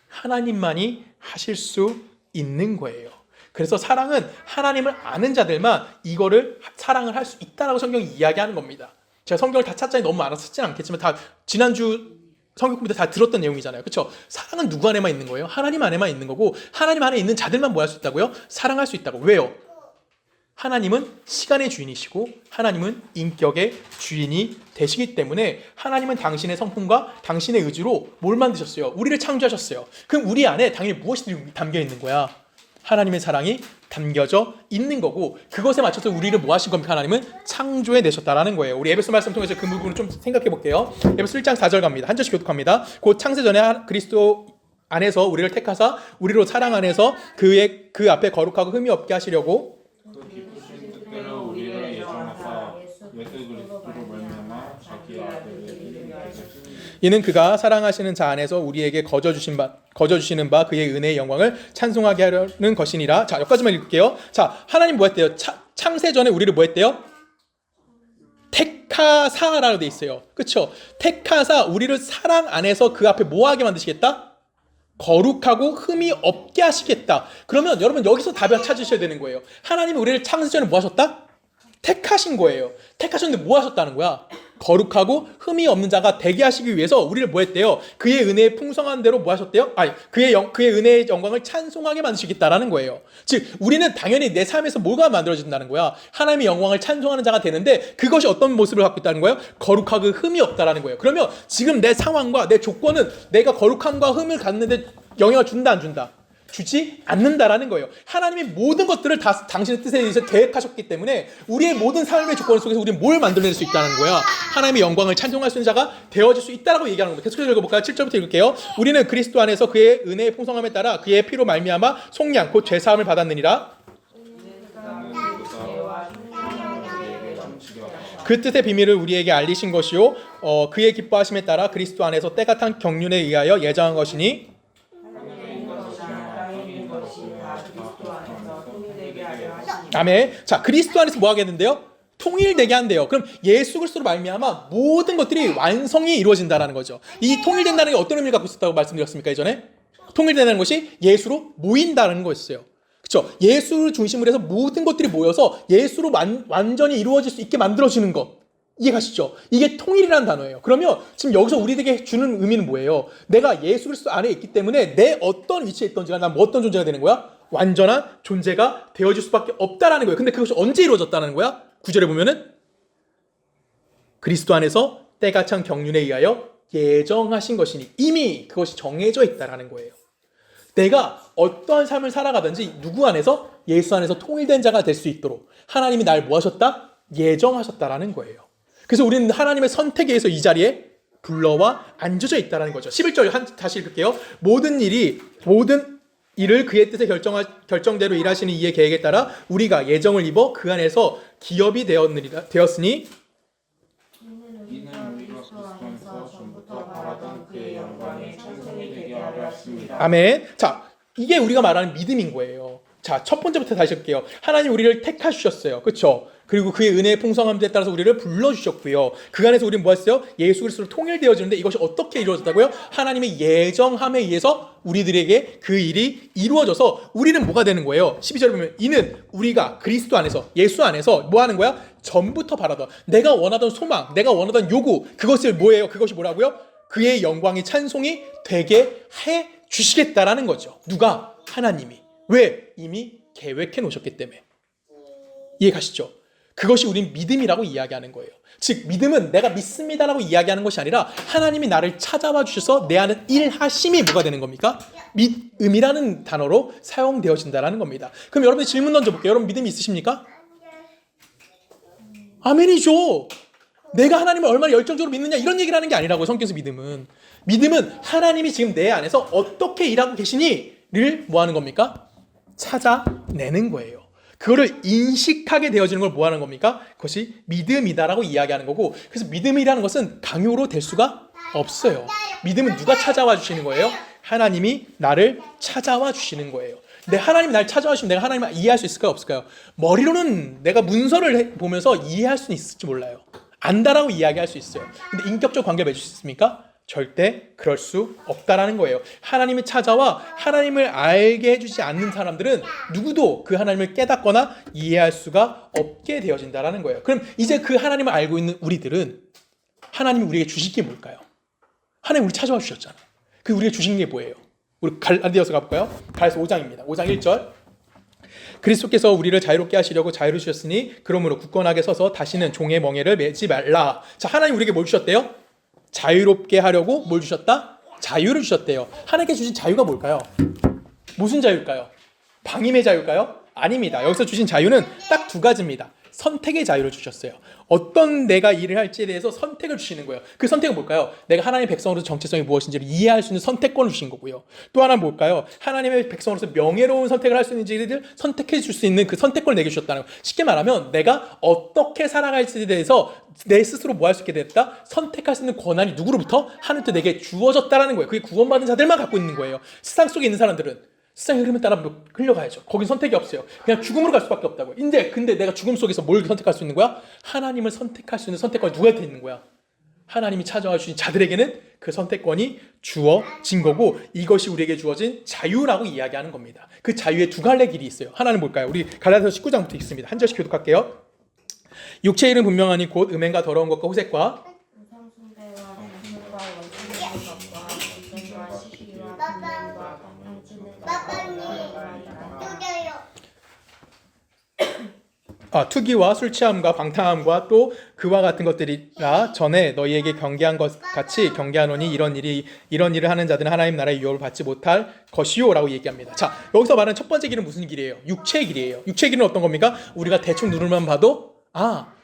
하나님만이 하실 수 있는 거예요. 그래서 사랑은 하나님을 아는 자들만 이거를 사랑을 할 수 있다라고 성경이 이야기하는 겁니다. 제가 성경을 다 찾자니 너무 많아서 찾지는 않겠지만 다 지난주 성경 공부 때 다 들었던 내용이잖아요. 그렇죠? 사랑은 누구 안에만 있는 거예요? 하나님 안에만 있는 거고 하나님 안에 있는 자들만 뭐 할 수 있다고요? 사랑할 수 있다고. 왜요? 하나님은 시간의 주인이시고 하나님은 인격의 주인이 되시기 때문에 하나님은 당신의 성품과 당신의 의지로 뭘 만드셨어요? 우리를 창조하셨어요. 그럼 우리 안에 당연히 무엇이 담겨 있는 거야? 하나님의 사랑이 담겨져 있는 거고 그것에 맞춰서 우리를 뭐 하신 겁니까? 하나님은 창조해 내셨다라는 거예요. 우리 에베소 말씀 통해서 그 부분을 좀 생각해 볼게요. 에베소 1장 4절 갑니다. 한 절씩 교독합니다. 곧 창세 전에 그리스도 안에서 우리를 택하사 우리로 사랑 안에서 그 앞에 거룩하고 흠이 없게 하시려고 그 기쁘신 뜻대로 우리를 예정하사 예수 그리스도로 말미암아 자기 아들을 이르게 하셨으니 이는 그가 사랑하시는 자 안에서 우리에게 거저 주시는 바 그의 은혜의 영광을 찬송하게 하려는 것이니라. 자, 여기까지만 읽을게요. 자, 하나님 뭐 했대요? 창세 전에 우리를 뭐 했대요? 택하사라고 돼 있어요. 그렇죠? 택하사 우리를 사랑 안에서 그 앞에 뭐 하게 만드시겠다? 거룩하고 흠이 없게 하시겠다. 그러면 여러분 여기서 답을 찾으셔야 되는 거예요. 하나님이 우리를 창세 전에 뭐 하셨다? 택하신 거예요. 택하셨는데 뭐 하셨다는 거야? 거룩하고 흠이 없는 자가 되게 하시기 위해서 우리를 뭐 했대요? 그의 은혜의 풍성한 대로 뭐 하셨대요? 아니, 그의 은혜의 영광을 찬송하게 만드시겠다라는 거예요. 즉, 우리는 당연히 내 삶에서 뭐가 만들어진다는 거야? 하나님의 영광을 찬송하는 자가 되는데 그것이 어떤 모습을 갖고 있다는 거예요? 거룩하고 흠이 없다라는 거예요. 그러면 지금 내 상황과 내 조건은 내가 거룩함과 흠을 갖는데 영향을 준다 안 준다? 주지 않는다라는 거예요. 하나님이 모든 것들을 다 당신의 뜻에 의해서 계획하셨기 때문에 우리의 모든 삶의 조건 속에서 우리는 뭘 만들어낼 수 있다는 거야. 하나님의 영광을 찬송할 수 있는 자가 되어질 수 있다라고 얘기하는 겁니다. 계속해서 읽어볼까요? 7절부터 읽을게요. 우리는 그리스도 안에서 그의 은혜의 풍성함에 따라 그의 피로 말미암아 속량 곧 죄사함을 받았느니라. 그 뜻의 비밀을 우리에게 알리신 것이요 그의 기뻐하심에 따라 그리스도 안에서 때가 탄 경륜에 의하여 예정한 것이니 아멘. 자, 그리스도 안에서 뭐 하겠는데요? 통일되게 한대요. 그럼 예수 그리스도로 말미암아 모든 것들이 완성이 이루어진다라는 거죠. 이 통일된다는 게 어떤 의미를 갖고 있었다고 말씀드렸습니까? 이전에 통일된다는 것이 예수로 모인다는 거였어요. 그렇죠? 예수를 중심으로 해서 모든 것들이 모여서 예수로 완전히 이루어질 수 있게 만들어지는 것. 이해가시죠? 이게 통일이라는 단어예요. 그러면 지금 여기서 우리에게 주는 의미는 뭐예요? 내가 예수 그리스도 안에 있기 때문에 내 어떤 위치에 있던지가 난 어떤 존재가 되는 거야? 완전한 존재가 되어질 수밖에 없다라는 거예요. 근데 그것이 언제 이루어졌다는 거야? 9절에 보면은 그리스도 안에서 때가 찬 경륜에 의하여 예정하신 것이니 이미 그것이 정해져 있다라는 거예요. 내가 어떠한 삶을 살아가든지 누구 안에서 예수 안에서 통일된 자가 될 수 있도록 하나님이 날 뭐 하셨다? 예정하셨다라는 거예요. 그래서 우리는 하나님의 선택에 의해서 이 자리에 불러와 앉아져 있다라는 거죠. 11절 다시 읽을게요. 모든 일을 그의 뜻에 결정대로 일하시는 이의 계획에 따라 우리가 예정을 입어 그 안에서 기업이 되었으니 이는 우리가 그리스도 안에서 전부터 바라던 그의 영광의 찬송이 되게 하려 하십니다. 아멘. 자, 이게 우리가 말하는 믿음인 거예요. 자, 첫 번째부터 다시 할게요. 하나님 우리를 택하셨어요. 그렇죠? 그리고 그의 은혜의 풍성함에 따라서 우리를 불러주셨고요. 그 안에서 우리는 뭐 했어요? 예수 그리스도로 통일되어지는데 이것이 어떻게 이루어졌다고요? 하나님의 예정함에 의해서 우리들에게 그 일이 이루어져서 우리는 뭐가 되는 거예요? 12절에 보면 이는 우리가 그리스도 안에서 예수 안에서 뭐 하는 거야? 전부터 바라던 내가 원하던 소망, 내가 원하던 요구 그것을 뭐예요? 그것이 뭐라고요? 그의 영광이 찬송이 되게 해 주시겠다라는 거죠. 누가? 하나님이. 왜? 이미 계획해 놓으셨기 때문에. 이해 가시죠? 그것이 우린 믿음이라고 이야기하는 거예요. 즉 믿음은 내가 믿습니다라고 이야기하는 것이 아니라 하나님이 나를 찾아와 주셔서 내 안에 일하심이 뭐가 되는 겁니까? 믿음이라는 단어로 사용되어진다는 겁니다. 그럼 여러분들 질문 던져볼게요. 여러분 믿음이 있으십니까? 아멘이죠. 내가 하나님을 얼마나 열정적으로 믿느냐 이런 얘기를 하는 게 아니라고요. 성경에서 믿음은 하나님이 지금 내 안에서 어떻게 일하고 계시니를 뭐 하는 겁니까? 찾아내는 거예요. 그거를 인식하게 되어지는 걸 뭐 하는 겁니까? 그것이 믿음이다라고 이야기하는 거고, 그래서 믿음이라는 것은 강요로 될 수가 없어요. 믿음은 누가 찾아와 주시는 거예요? 하나님이 나를 찾아와 주시는 거예요. 근데 하나님이 나를 찾아와 주시면 내가 하나님을 이해할 수 있을까요? 없을까요? 머리로는 내가 문서를 보면서 이해할 수는 있을지 몰라요. 안다라고 이야기할 수 있어요. 근데 인격적 관계를 맺을 수 있습니까? 절대 그럴 수 없다라는 거예요. 하나님이 찾아와 하나님을 알게 해주지 않는 사람들은 누구도 그 하나님을 깨닫거나 이해할 수가 없게 되어진다라는 거예요. 그럼 이제 그 하나님을 알고 있는 우리들은 하나님이 우리에게 주실 게 뭘까요? 하나님 우리 찾아와 주셨잖아. 그 우리에게 주신 게 뭐예요? 우리 갈라디아서 가볼까요? 갈라디아서 5장입니다. 5장 1절. 그리스도께서 우리를 자유롭게 하시려고 자유를 주셨으니 그러므로 굳건하게 서서 다시는 종의 멍에를 매지 말라. 자, 하나님 우리에게 뭘 주셨대요? 자유롭게 하려고 뭘 주셨다? 자유를 주셨대요. 하나님께 주신 자유가 뭘까요? 무슨 자유일까요? 방임의 자유일까요? 아닙니다. 여기서 주신 자유는 딱 두 가지입니다. 선택의 자유를 주셨어요. 어떤 내가 일을 할지에 대해서 선택을 주시는 거예요. 그 선택은 뭘까요? 내가 하나님의 백성으로서 정체성이 무엇인지를 이해할 수 있는 선택권을 주신 거고요. 또 하나는 뭘까요? 하나님의 백성으로서 명예로운 선택을 할 수 있는지를 선택해 줄 수 있는 그 선택권을 내게 주셨다는 거예요. 쉽게 말하면 내가 어떻게 살아갈지에 대해서 내 스스로 뭐 할 수 있게 됐다? 선택할 수 있는 권한이 누구로부터? 하나님부터 내게 주어졌다는 거예요. 그게 구원받은 자들만 갖고 있는 거예요. 세상 속에 있는 사람들은 세상의 흐름에 따라 흘러가야죠. 거긴 선택이 없어요. 그냥 죽음으로 갈 수밖에 없다고요. 근데 내가 죽음 속에서 뭘 선택할 수 있는 거야? 하나님을 선택할 수 있는 선택권이 누구한테 있는 거야? 하나님이 찾아와 주신 자들에게는 그 선택권이 주어진 거고 이것이 우리에게 주어진 자유라고 이야기하는 겁니다. 그 자유의 두 갈래 길이 있어요. 하나는 뭘까요? 우리 갈라디아서 19장부터 읽습니다. 한 절씩 교독할게요. 육체의 일은 분명하니 곧 음행과 더러운 것과 호색과 우상숭배와 단물과 원수의 것과 전쟁과 시기와 분쟁과 당치는 투기와 술 취함과 방탕함과 또 그와 같은 것들이라 전에 너희에게 경계한 것 같이 경계하노니 이런 일을 하는 자들은 하나님 나라의 유업을 받지 못할 것이요라고 얘기합니다. 자, 여기서 말하는 첫 번째 길은 무슨 길이에요? 육체의 길이에요. 육체의 길은 어떤 겁니까? 우리가 대충 누르만 봐도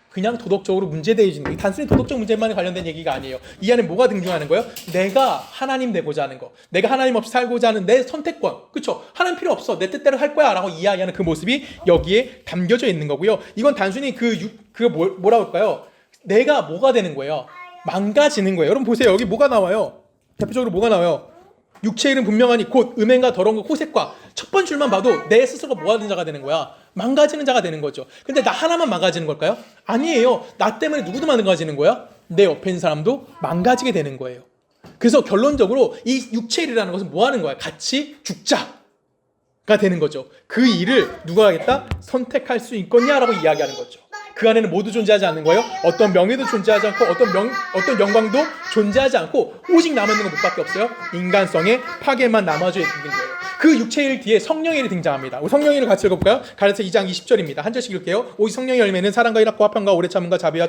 그냥 도덕적으로 문제되어지는 거. 단순히 도덕적 문제만 관련된 얘기가 아니에요. 이 안에 뭐가 등장하는 거예요? 내가 하나님 되고자 하는 거. 내가 하나님 없이 살고자 하는 내 선택권. 그렇죠? 하나님 필요 없어. 내 뜻대로 할 거야 라고 이야기하는 그 모습이 여기에 담겨져 있는 거고요. 이건 단순히 뭐라 할까요? 내가 뭐가 되는 거예요? 망가지는 거예요. 여러분 보세요. 여기 뭐가 나와요? 대표적으로 뭐가 나와요? 육체의 일은 분명하니 곧 음행과 더러운 것 호색과 첫 번 줄만 봐도 내 스스로가 뭐 하는 자가 되는 거야? 망가지는 자가 되는 거죠. 근데 나 하나만 망가지는 걸까요? 아니에요. 나 때문에 누구도 망가지는 거야? 내 옆에 있는 사람도 망가지게 되는 거예요. 그래서 결론적으로 이 육체의 일이라는 것은 뭐 하는 거야? 같이 죽자가 되는 거죠. 그 일을 누가 하겠다? 선택할 수 있겠냐라고 이야기하는 거죠. 그 안에는 모두 존재하지 않는 거예요. 어떤 명예도 존재하지 않고 어떤 영광도 존재하지 않고 오직 남아있는 건 뭐밖에 없어요? 인간성의 파괴만 남아져 있는 거예요. 그 육체의 일 뒤에 성령의 일이 등장합니다. 성령의 일을 같이 읽어볼까요? 갈라디아서 2장 20절입니다. 한 절씩 읽을게요. 오직 성령의 열매는 사랑과 희락과 화평과 오래 참음과 자비와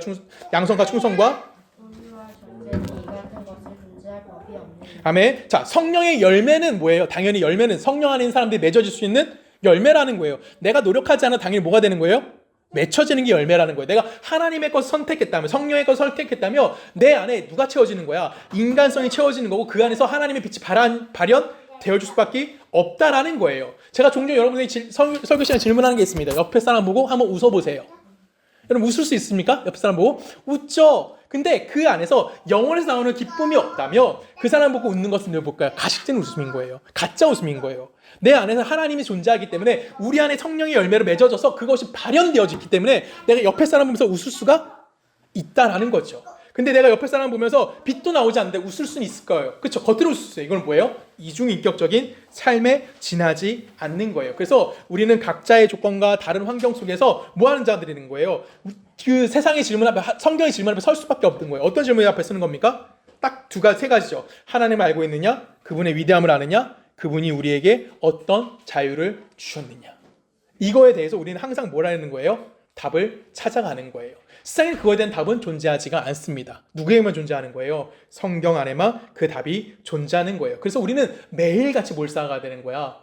양선과 충성과 우리와 전쟁이 이 같은 것을 존재할 법이 없는 아멘. 자, 성령의 열매는 뭐예요? 당연히 열매는 성령 안에 있는 사람들이 맺어질 수 있는 열매라는 거예요. 내가 노력하지 않아 당연히 뭐가 되는 거예요? 맺혀지는 게 열매라는 거예요. 내가 하나님의 것을 선택했다면, 성령의 것을 선택했다면 내 안에 누가 채워지는 거야? 인간성이 채워지는 거고 그 안에서 하나님의 빛이 발현되어줄 수밖에 없다라는 거예요. 제가 종종 여러분들이 설교 시간에 질문하는 게 있습니다. 옆에 사람 보고 한번 웃어보세요. 여러분 웃을 수 있습니까? 옆에 사람 보고 웃죠. 근데 그 안에서 영혼에서 나오는 기쁨이 없다면 그 사람 보고 웃는 것은 뭘까요? 가식된 웃음인 거예요. 가짜 웃음인 거예요. 내 안에서 하나님이 존재하기 때문에 우리 안에 성령의 열매로 맺어져서 그것이 발현되어지기 때문에 내가 옆에 사람 보면서 웃을 수가 있다라는 거죠. 근데 내가 옆에 사람 보면서 빛도 나오지 않는데 웃을 수는 있을 거예요. 그렇죠? 겉으로 웃을 수 있어요. 이건 뭐예요? 이중인격적인 삶에 지나지 않는 거예요. 그래서 우리는 각자의 조건과 다른 환경 속에서 뭐 하는 자들인 거예요? 그 세상의 질문 앞에, 성경의 질문 앞에 설 수밖에 없는 거예요. 어떤 질문 앞에 쓰는 겁니까? 딱 세 가지죠. 하나님을 알고 있느냐? 그분의 위대함을 아느냐? 그분이 우리에게 어떤 자유를 주셨느냐? 이거에 대해서 우리는 항상 뭐라는 거예요? 답을 찾아가는 거예요. 세상에 그거에 대한 답은 존재하지가 않습니다. 누구에게만 존재하는 거예요? 성경 안에만 그 답이 존재하는 거예요. 그래서 우리는 매일같이 뭘 쌓아가야 되는 거야?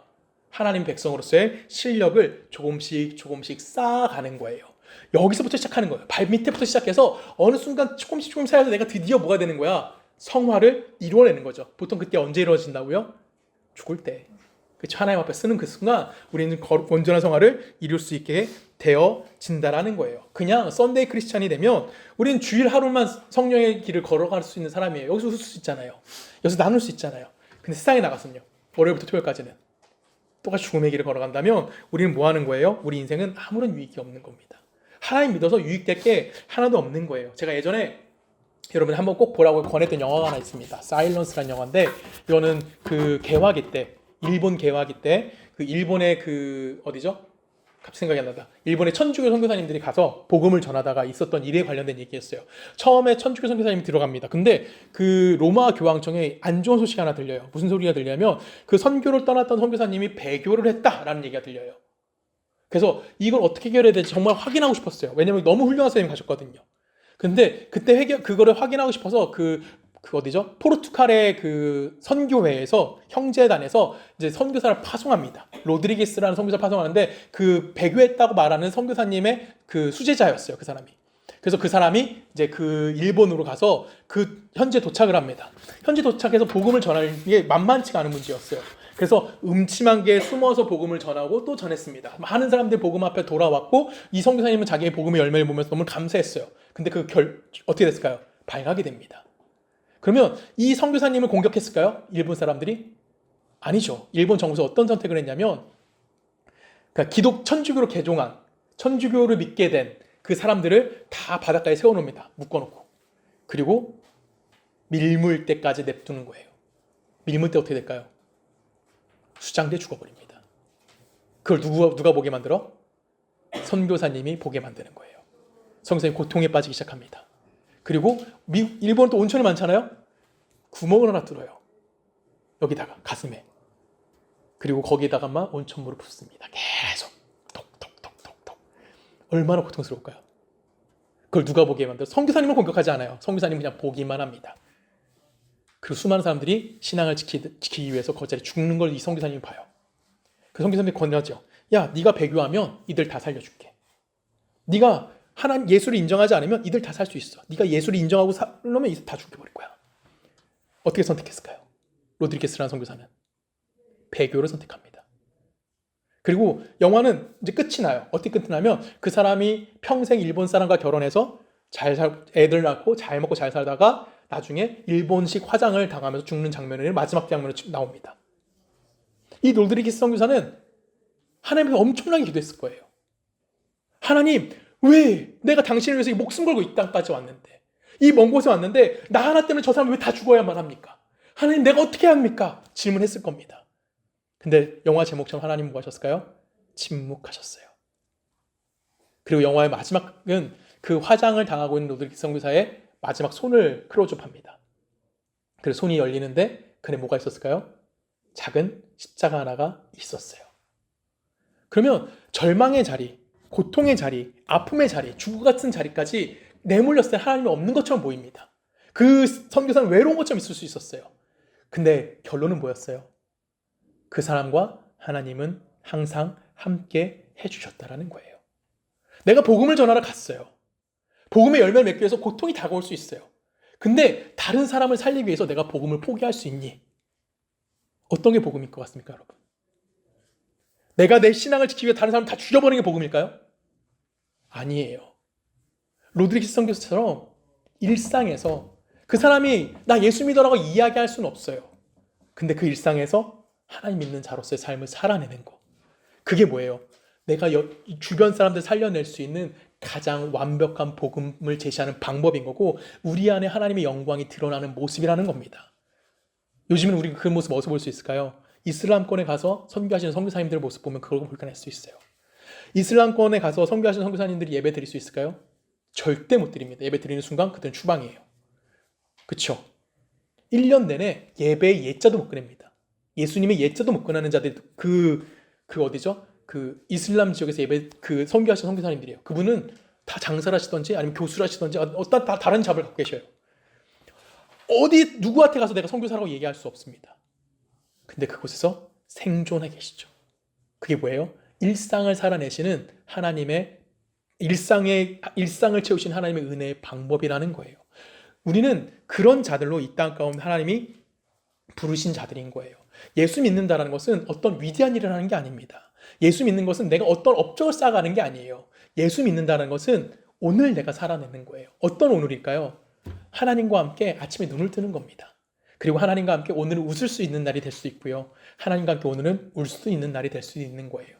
하나님 백성으로서의 실력을 조금씩 쌓아가는 거예요. 여기서부터 시작하는 거예요. 발 밑에부터 시작해서 어느 순간 조금씩 쌓여서 내가 드디어 뭐가 되는 거야? 성화를 이루어내는 거죠. 보통 그때 언제 이루어진다고요? 죽을 때. 그렇죠? 하나님 앞에 쓰는 그 순간 우리는 온전한 성화를 이룰 수 있게 되어진다라는 거예요. 그냥 썬데이 크리스찬이 되면 우리는 주일 하루만 성령의 길을 걸어갈 수 있는 사람이에요. 여기서 웃을 수 있잖아요. 여기서 나눌 수 있잖아요. 근데 세상에 나갔으면요. 월요일부터 토요일까지는 똑같이 죽음의 길을 걸어간다면 우리는 뭐 하는 거예요? 우리 인생은 아무런 유익이 없는 겁니다. 하나님 믿어서 유익될 게 하나도 없는 거예요. 제가 예전에 여러분 한번 꼭 보라고 권했던 영화가 하나 있습니다. 사일런스라는 영화인데 이거는 그 개화기 때 일본 개화기 때 그 일본의 그 어디죠? 갑자기 생각이 안 나다. 일본의 천주교 선교사님들이 가서 복음을 전하다가 있었던 일에 관련된 얘기였어요. 처음에 천주교 선교사님이 들어갑니다. 근데 그 로마 교황청에 안 좋은 소식이 하나 들려요. 무슨 소리가 들냐면 그 선교를 떠났던 선교사님이 배교를 했다라는 얘기가 들려요. 그래서 이걸 어떻게 해결해야 될지 정말 확인하고 싶었어요. 왜냐면 너무 훌륭한 선생님이 가셨거든요. 근데 그때 그거를 확인하고 싶어서 그 어디죠? 포르투갈의 그 선교회에서 형제단에서 이제 선교사를 파송합니다. 로드리게스라는 선교사 파송하는데 그 배교했다고 말하는 선교사님의 그 수제자였어요. 그 사람이. 그래서 그 사람이 이제 그 일본으로 가서 그 현재 도착을 합니다. 현재 도착해서 복음을 전하는 게 만만치가 않은 문제였어요. 그래서 음침한 게 숨어서 복음을 전하고 또 전했습니다. 많은 사람들이 복음 앞에 돌아왔고 이 선교사님은 자기의 복음의 열매를 보면서 너무 감사했어요. 근데 어떻게 됐을까요? 발각이 됩니다. 그러면 이 선교사님을 공격했을까요? 일본 사람들이? 아니죠. 일본 정부에서 어떤 선택을 했냐면 그러니까 천주교로 개종한 천주교를 믿게 된 그 사람들을 다 바닷가에 세워놓습니다. 묶어놓고. 그리고 밀물 때까지 냅두는 거예요. 밀물 때 어떻게 될까요? 수장돼 죽어버립니다. 그걸 누가 보게 만들어? 선교사님이 보게 만드는 거예요. 선교사님이 고통에 빠지기 시작합니다. 그리고 일본은 또 온천이 많잖아요. 구멍을 하나 뚫어요. 여기다가 가슴에. 그리고 거기에다가만 온천물을 붓습니다. 계속 톡톡톡톡톡. 얼마나 고통스러울까요? 그걸 누가 보게 만들어? 선교사님은 공격하지 않아요. 선교사님은 그냥 보기만 합니다. 그리고 수많은 사람들이 신앙을 지키기 위해서 거기에 죽는 걸 이 선교사님이 봐요. 그 선교사님이 권하죠. 야, 네가 배교하면 이들 다 살려줄게. 네가 하나님 예수를 인정하지 않으면 이들 다 살 수 있어. 네가 예수를 인정하고 살려면 이들 다 죽여버릴 거야. 어떻게 선택했을까요? 로드리게스라는 선교사는 배교를 선택합니다. 그리고 영화는 이제 끝이 나요. 어떻게 끝나면 그 사람이 평생 일본 사람과 결혼해서 애들 낳고 잘 먹고 잘 살다가 나중에 일본식 화장을 당하면서 죽는 장면이 마지막 장면으로 나옵니다. 이 로드리게스 선교사는 하나님께 엄청나게 기도했을 거예요. 하나님, 왜 내가 당신을 위해서 이 목숨 걸고 이 땅까지 왔는데, 이 먼 곳에 왔는데 나 하나 때문에 저 사람 왜 다 죽어야만 합니까? 하나님, 내가 어떻게 해야 합니까? 질문했을 겁니다. 근데 영화 제목처럼 하나님 뭐 하셨을까요? 침묵하셨어요. 그리고 영화의 마지막은 그 화장을 당하고 있는 로드리게스 선교사의 마지막 손을 클로즈업합니다. 그래서 손이 열리는데 그 안에 뭐가 있었을까요? 작은 십자가 하나가 있었어요. 그러면 절망의 자리, 고통의 자리, 아픔의 자리, 죽음 같은 자리까지 내몰렸을 때 하나님이 없는 것처럼 보입니다. 그 선교사는 외로운 것처럼 있을 수 있었어요. 근데 결론은 뭐였어요? 그 사람과 하나님은 항상 함께 해주셨다라는 거예요. 내가 복음을 전하러 갔어요. 복음의 열매를 맺기 위해서 고통이 다가올 수 있어요. 근데 다른 사람을 살리기 위해서 내가 복음을 포기할 수 있니? 어떤 게 복음일 것 같습니까, 여러분? 내가 내 신앙을 지키기 위해 다른 사람을 다 죽여버리는 게 복음일까요? 아니에요. 로드리게스 선교사처럼 일상에서 그 사람이 나 예수 믿어라고 이야기할 수는 없어요. 근데 그 일상에서 하나님 믿는 자로서의 삶을 살아내는 거. 그게 뭐예요? 내가 주변 사람들 살려낼 수 있는 가장 완벽한 복음을 제시하는 방법인 거고, 우리 안에 하나님의 영광이 드러나는 모습이라는 겁니다. 요즘은 우리가 그 모습 어디서 볼 수 있을까요? 이슬람권에 가서 선교하시는 선교사님들의 모습 보면 그걸 볼까낼 수 있어요. 이슬람권에 가서 선교하시는 선교사님들이 예배 드릴 수 있을까요? 절대 못 드립니다. 예배 드리는 순간 그들은 추방이에요. 그쵸? 1년 내내 예배의 예자도 못 꺼냅니다. 예수님의 예자도 못 꺼내는 자들이 어디죠? 그 이슬람 지역에서 그 선교하시는 선교사님들이에요. 그분은 다 장사를 하시던지 아니면 교수를 하시던지 어떤 다른 잡을 갖고 계셔요. 어디 누구한테 가서 내가 선교사라고 얘기할 수 없습니다. 근데 그곳에서 생존해 계시죠. 그게 뭐예요? 일상을 살아내시는 하나님의 일상을 채우신 하나님의 은혜의 방법이라는 거예요. 우리는 그런 자들로 이 땅 가운데 하나님이 부르신 자들인 거예요. 예수 믿는다는 것은 어떤 위대한 일을 하는 게 아닙니다. 예수 믿는 것은 내가 어떤 업적을 쌓아가는 게 아니에요. 예수 믿는다는 것은 오늘 내가 살아내는 거예요. 어떤 오늘일까요? 하나님과 함께 아침에 눈을 뜨는 겁니다. 그리고 하나님과 함께 오늘은 웃을 수 있는 날이 될 수 있고요. 하나님과 함께 오늘은 울 수 있는 날이 될 수 있는 거예요.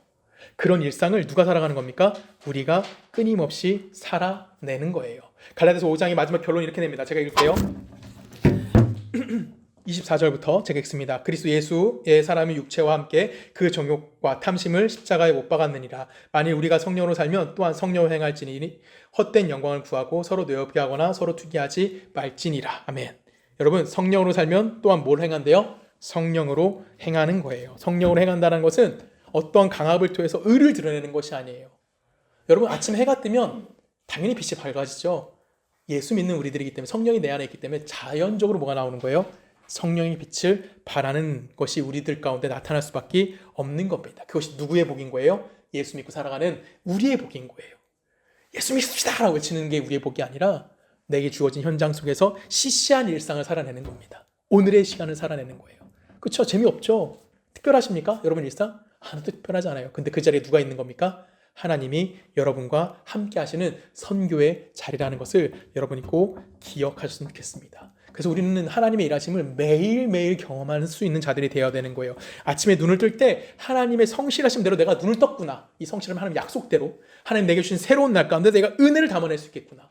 그런 일상을 누가 살아가는 겁니까? 우리가 끊임없이 살아내는 거예요. 갈라디아서 5장의 마지막 결론이 이렇게 냅니다. 제가 읽을게요. 24절부터 제가 읽습니다. 그리스도 예수의 사람이 육체와 함께 그 정욕과 탐심을 십자가에 못 박았느니라. 만일 우리가 성령으로 살면 또한 성령으로 행할지니 헛된 영광을 구하고 서로 뇌업하거나 서로 투기하지 말지니라. 아멘. 여러분, 성령으로 살면 또한 뭘 행한대요? 성령으로 행하는 거예요. 성령으로 행한다는 것은 어떠한 강압을 통해서 의를 드러내는 것이 아니에요. 여러분, 아침 해가 뜨면 당연히 빛이 밝아지죠. 예수 믿는 우리들이기 때문에, 성령이 내 안에 있기 때문에 자연적으로 뭐가 나오는 거예요? 성령의 빛을 발하는 것이 우리들 가운데 나타날 수밖에 없는 겁니다. 그것이 누구의 복인 거예요? 예수 믿고 살아가는 우리의 복인 거예요. 예수 믿습시다! 라고 외치는 게 우리의 복이 아니라 내게 주어진 현장 속에서 시시한 일상을 살아내는 겁니다. 오늘의 시간을 살아내는 거예요. 그렇죠? 재미없죠? 특별하십니까? 여러분 일상? 하나도 특별하지 않아요. 근데 그 자리에 누가 있는 겁니까? 하나님이 여러분과 함께 하시는 선교의 자리라는 것을 여러분이 꼭 기억하셨으면 좋겠습니다. 그래서 우리는 하나님의 일하심을 매일매일 경험할 수 있는 자들이 되어야 되는 거예요. 아침에 눈을 뜰 때 하나님의 성실하심 대로 내가 눈을 떴구나. 이 성실함 하나님 약속대로 하나님 내게 주신 새로운 날 가운데 내가 은혜를 담아낼 수 있겠구나.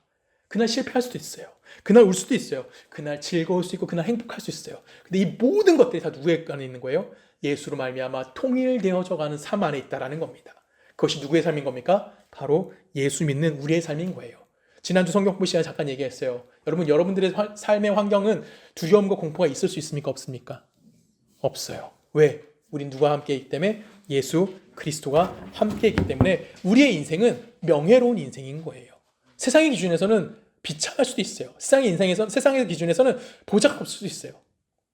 그날 실패할 수도 있어요. 그날 울 수도 있어요. 그날 즐거울 수 있고 그날 행복할 수 있어요. 근데 이 모든 것들이 다 누구의 안에 있는 거예요? 예수로 말미암아 통일되어져 가는 삶 안에 있다라는 겁니다. 그것이 누구의 삶인 겁니까? 바로 예수 믿는 우리의 삶인 거예요. 지난주 성경 공부 시간에 잠깐 얘기했어요. 여러분들의 삶의 환경은 두려움과 공포가 있을 수 있습니까? 없습니까? 없어요. 왜? 우린 누가 함께 있기 때문에 예수 그리스도가 함께 있기 때문에 우리의 인생은 명예로운 인생인 거예요. 세상의 기준에서는 비참할 수도 있어요. 세상의 기준에서는 보잘것 없을 수도 있어요.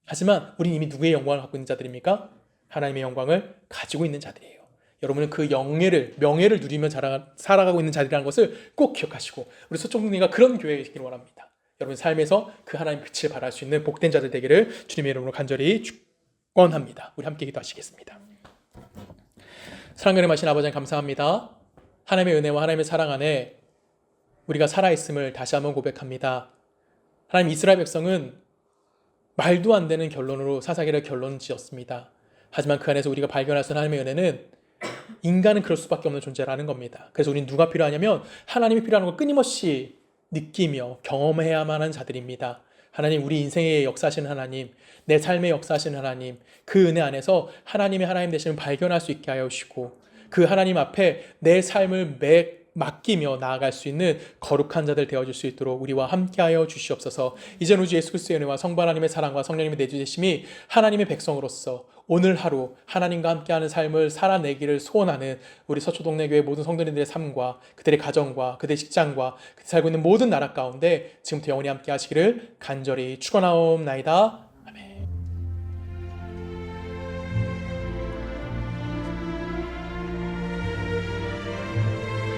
하지만 우린 이미 누구의 영광을 갖고 있는 자들입니까? 하나님의 영광을 가지고 있는 자들이에요. 여러분은 그 명예를 누리며 살아가고 있는 자들이라는 것을 꼭 기억하시고 우리 서초동네가 그런 교회이기를 원합니다. 여러분 삶에서 그 하나님의 빛을 발할 수 있는 복된 자들 되기를 주님의 이름으로 간절히 축원합니다. 우리 함께 기도하시겠습니다. 사랑하는 마신 아버지 감사합니다. 하나님의 은혜와 하나님의 사랑 안에 우리가 살아있음을 다시 한번 고백합니다. 하나님 이스라엘 백성은 말도 안 되는 결론으로 사사기를 결론 지었습니다. 하지만 그 안에서 우리가 발견할 수 있는 하나님의 은혜는 인간은 그럴 수밖에 없는 존재라는 겁니다. 그래서 우리는 누가 필요하냐면 하나님이 필요한 걸 끊임없이 느끼며 경험해야만 하는 자들입니다. 하나님 우리 인생에 역사하시는 하나님, 내 삶에 역사하시는 하나님, 그 은혜 안에서 하나님의 하나님 되심을 발견할 수 있게 하여 주시고 그 하나님 앞에 내 삶을 맡기며 나아갈 수 있는 거룩한 자들 되어줄 수 있도록 우리와 함께하여 주시옵소서. 이제는 우주 예수 그리스도의 은혜와 성부 하나님의 사랑과 성령님의 내주되심이 하나님의 백성으로서 오늘 하루 하나님과 함께하는 삶을 살아내기를 소원하는 우리 서초동네 교회 모든 성도님들의 삶과 그들의 가정과 그들의 직장과 그들 살고 있는 모든 나라 가운데 지금부터 영원히 함께 하시기를 간절히 축원하옵나이다.